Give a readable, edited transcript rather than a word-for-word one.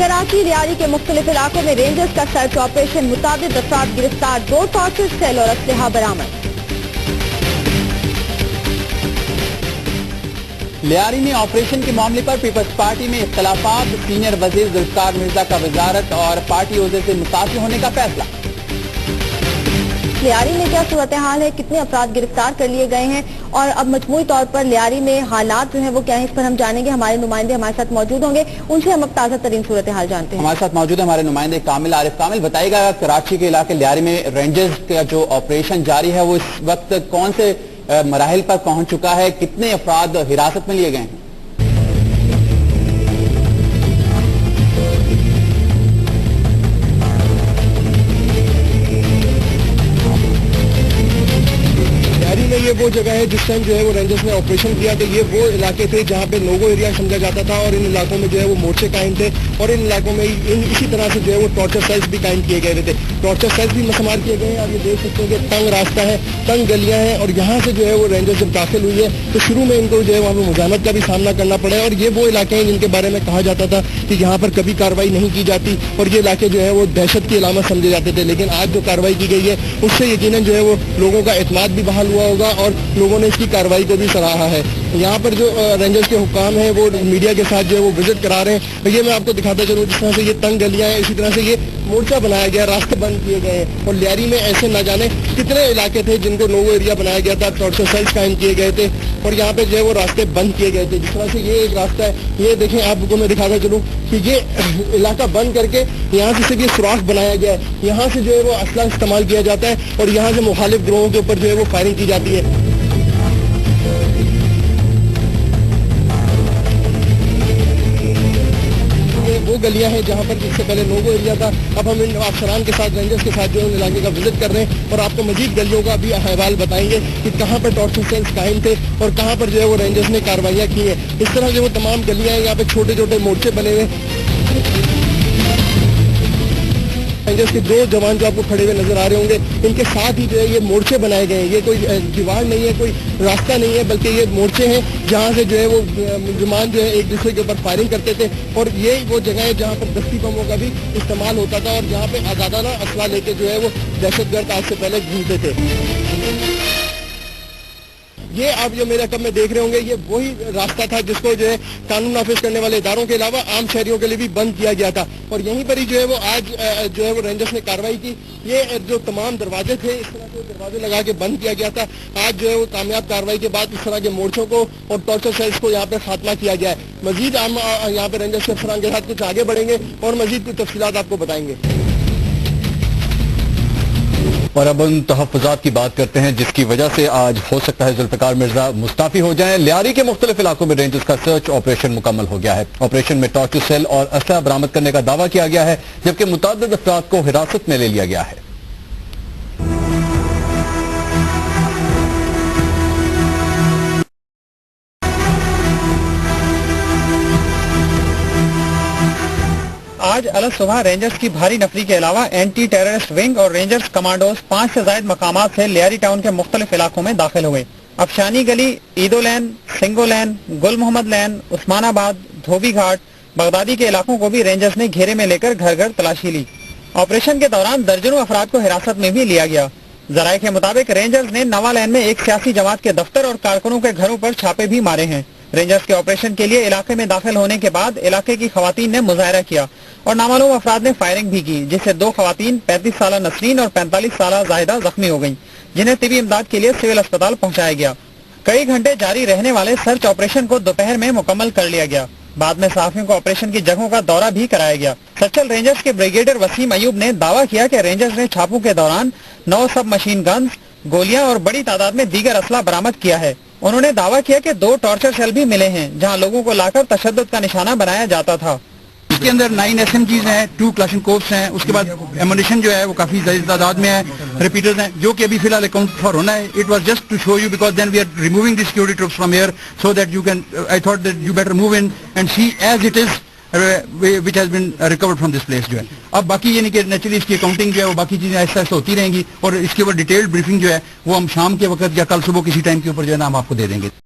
कराची लियारी के मुख्तलिफ इलाकों में रेंजर्स का सर्च ऑपरेशन, मुताबिक अफराद गिरफ्तार, 2 टॉर्चर सेल और असलहा बरामद। लियारी में ऑपरेशन के मामले पर पीपल्स पार्टी में इख्तलाफात, सीनियर वजीर जुल्फिकार मिर्जा का वजारत और पार्टी ओहदे से मुताफिर होने का फैसला। लियारी में क्या सूरत हाल है, कितने अफराद गिरफ्तार कर लिए गए हैं और अब मजमूई तौर पर लियारी में हालात जो है वो क्या है, इस पर हम जानेंगे। हमारे नुमाइंदे हमारे साथ मौजूद होंगे, उनसे हम अब ताज़ा तरीन सूरत हाल जानते हैं। हमारे साथ मौजूद है हमारे नुमाइंदे कामिल आरिफ। कामिल, बताइएगा कराची के इलाके लियारी में रेंजर्स का जो ऑपरेशन जारी है वो इस वक्त कौन से मराहिल पर पहुंच चुका है, कितने अफराद हिरासत में लिए गए हैं? ये वो जगह है जिस टाइम जो है वो रेंजर्स ने ऑपरेशन किया तो ये वो इलाके थे जहाँ पे नोगो एरिया समझा जाता था और इन इलाकों में जो है वो मोर्चे कायम थे और इन इलाकों में इसी तरह से जो है वो टॉर्चर सेल्स भी कायम किए गए थे। टॉर्चर सेल्स भी मसमार किए गए हैं। आप ये देख सकते हैं कि तंग रास्ता है, तंग गलियां हैं और यहाँ से जो है वो रेंजर्स जब दाखिल हुई है तो शुरू में इनको जो है वहाँ पर मुजाहमत का भी सामना करना पड़ा है और ये वो इलाके हैं जिनके बारे में कहा जाता था कि यहाँ पर कभी कार्रवाई नहीं की जाती और ये इलाके जो है वो दहशत की अलामत समझे जाते थे। लेकिन आज जो कार्रवाई की गई है उससे यकीनन जो है वो लोगों का एतमाद भी बहाल हुआ होगा और लोगों ने इसकी कार्रवाई को भी सराहा है। यहाँ पर जो रेंजर्स के हुक्काम हैं वो मीडिया के साथ जो है वो विजिट करा रहे हैं। ये मैं आपको दिखाता चलूँ, जिस तरह से ये तंग गलियां हैं इसी तरह से ये मोर्चा बनाया गया, रास्ते बंद किए गए हैं और लियारी में ऐसे न जाने कितने इलाके थे जिनको नोगो एरिया बनाया गया था, टॉर्चर सेल्स कायम किए गए थे और यहाँ पे जो है वो रास्ते बंद किए गए थे। जिस तरह से ये एक रास्ता है, ये देखें आपको मैं दिखाता चलूँ कि ये इलाका बंद करके यहाँ से सिर्फ ये सुराख बनाया गया है, यहाँ से जो है वो असला इस्तेमाल किया जाता है और यहाँ से मुखालिफ ग्रोहों के ऊपर जो है वो फायरिंग की जाती है। वो गलियां हैं जहां पर जिससे पहले नोगो एरिया था। अब हम इन अफसरान के साथ, रेंजर्स के साथ जो है इलाके का विजिट कर रहे हैं और आपको मजीद गलियों का भी अहवाल बताएंगे कि कहां पर टॉर्चर सेल्स कायम थे और कहां पर जो है वो रेंजर्स ने कार्रवाइयां की हैं। इस तरह जो वो तमाम गलियां हैं, यहाँ पे छोटे छोटे मोर्चे बने हुए। रेंजर्स के 2 जवान जो आपको खड़े हुए नजर आ रहे होंगे, इनके साथ ही जो है ये मोर्चे बनाए गए हैं। ये कोई दीवार नहीं है, कोई रास्ता नहीं है, बल्कि ये मोर्चे हैं जहाँ से जो है वो जवान जो है एक दूसरे के ऊपर फायरिंग करते थे और ये वो जगह है जहाँ पर दस्ती बमों का भी इस्तेमाल होता था और जहाँ पे आजादाना असला लेके जो है वो दहशतगर्द आज से पहले घूमते थे। ये आप जो मेरे कब में देख रहे होंगे ये वही रास्ता था जिसको जो है कानून नाफिज करने वाले इदारों के अलावा आम शहरियों के लिए भी बंद किया गया था और यहीं पर ही जो है वो आज जो है वो रेंजर्स ने कार्रवाई की। ये जो तमाम दरवाजे थे इस तरह के दरवाजे लगा के बंद किया गया था। आज जो है वो कामयाब कार्रवाई के बाद इस तरह के मोर्चों को और टॉर्चर सेल्स को यहाँ पे खात्मा किया गया है। मजीद हम यहाँ पे रेंजर्स के अफसरान के साथ कुछ आगे बढ़ेंगे और मजीद कुछ तफसीलात आपको बताएंगे। और अब उन तहफ़्फ़ुज़ात की बात करते हैं जिसकी वजह से आज हो सकता है जुल्फ़िकार मिर्जा मुस्ताफ़ी हो जाएं। लियारी के मुख्तलिफ इलाकों में रेंजर्स का सर्च ऑपरेशन मुकम्मल हो गया है। ऑपरेशन में टॉर्चर सेल और असला बरामद करने का दावा किया गया है जबकि मुतअद्दिद अफराद को हिरासत में ले लिया गया है। आज अलग सुबह रेंजर्स की भारी नफरी के अलावा एंटी टेररिस्ट विंग और रेंजर्स कमांडोज 5 से ज्यादा मकामात से लियारी टाउन के मुख्तलिफ इलाकों में दाखिल हुए। अफशानी गली, ईदो लैन, सिंगो लैन, गुल मोहम्मद लैन, उस्मानाबाद, धोबी घाट, बगदादी के इलाकों को भी रेंजर्स ने घेरे में लेकर घर घर तलाशी ली। ऑपरेशन के दौरान दर्जनों अफराद को हिरासत में भी लिया गया। जराये के मुताबिक रेंजर्स ने नवा लैन में एक सियासी जमात के दफ्तर और कारकुनों के घरों पर छापे भी मारे हैं। रेंजर्स के ऑपरेशन के लिए इलाके में दाखिल होने के बाद इलाके की खवातीन ने मुजाहरा किया और नामालूम अफराद ने फायरिंग भी की, जिससे 2 खवातीन 35 साल नसरीन और 45 साल जाहिदा जख्मी हो गयी, जिन्हें तिबी इमदाद के लिए सिविल अस्पताल पहुंचाया गया। कई घंटे जारी रहने वाले सर्च ऑपरेशन को दोपहर में मुकम्मल कर लिया गया। बाद में सहाफियों को ऑपरेशन की जगहों का दौरा भी कराया गया। सचल रेंजर्स के ब्रिगेडियर वसीम अयूब ने दावा किया कि रेंजर्स ने छापों के दौरान 9 सब मशीन गन्स, गोलियां और बड़ी तादाद में दीगर असला बरामद किया है। उन्होंने दावा किया कि 2 टॉर्चर सेल भी मिले हैं जहां लोगों को लाकर तशद्दुद का निशाना बनाया जाता था। इसके अंदर 9 SMGs हैं, 2 क्लाशनकोव्स हैं, उसके बाद एमुनिशन जो है वो काफी ज्यादा तादाद में है, रिपीटर्स हैं जो कि अभी फिलहाल अकाउंट फॉर होना है। It was just to show you because then we are removing the security troops from here so that you can, I thought that you better move in and see as it is which has been recovered from this place जो है। अब बाकी यानी कि naturally इसकी accounting जो है वो बाकी चीजें ऐसा ऐसा होती रहेंगी और इसके ऊपर डिटेल्ड ब्रीफिंग जो है वो हम शाम के वक्त या कल सुबह किसी टाइम के ऊपर जो है ना हम आपको दे देंगे।